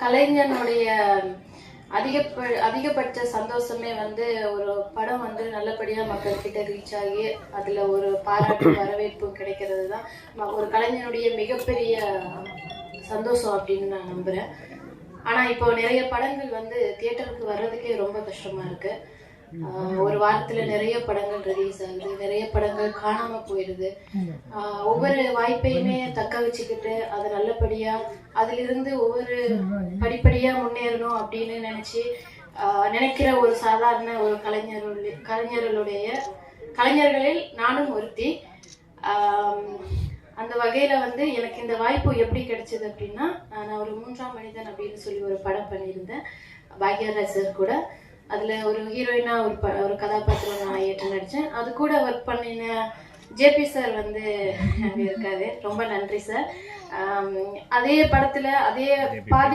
கலைஞனுடைய அதிகபட்ச சந்தோஷமே வந்து ஒரு படம் வந்து நல்லபடியாக மக்கள்கிட்ட ரீச் ஆகி அதில் ஒரு பாராட்டு வரவேற்பு கிடைக்கிறது தான் ஒரு கலைஞனுடைய மிகப்பெரிய சந்தோஷம் அப்படின்னு நான் நம்புகிறேன். ஆனால் இப்போ நிறைய படங்கள் வந்து தியேட்டருக்கு வர்றதுக்கே ரொம்ப கஷ்டமாக இருக்குது. ஒரு வாரத்தில் நிறைய படங்கள் ரிலீஸ் ஆகுது, நிறைய படங்கள் காணாமல் போயிடுது. ஒவ்வொரு வாய்ப்பையுமே தக்க வச்சுக்கிட்டு அதை நல்லபடியாக அதிலிருந்து ஒவ்வொரு படிப்படியாக முன்னேறணும் அப்படின்னு நினைக்கிற ஒரு சாதாரண ஒரு கலைஞர்களில் நானும் ஒருத்தி. அந்த வகையில் வந்து எனக்கு இந்த வாய்ப்பு எப்படி கிடைச்சது அப்படின்னா, நான் ஒரு 3ஆம் மனிதன் அப்படின்னு சொல்லி ஒரு படம் பண்ணியிருந்தேன் பாக்யராஜ் சார் கூட. அதில் ஒரு ஹீரோயினாக ஒரு கதாபாத்திரம் நான் ஏற்று நடித்தேன். அது கூட ஒர்க் பண்ணின ஜேபி சார் வந்து அங்கே இருக்காரு. ரொம்ப நன்றி சார். அதே படத்தில் அதே பாதி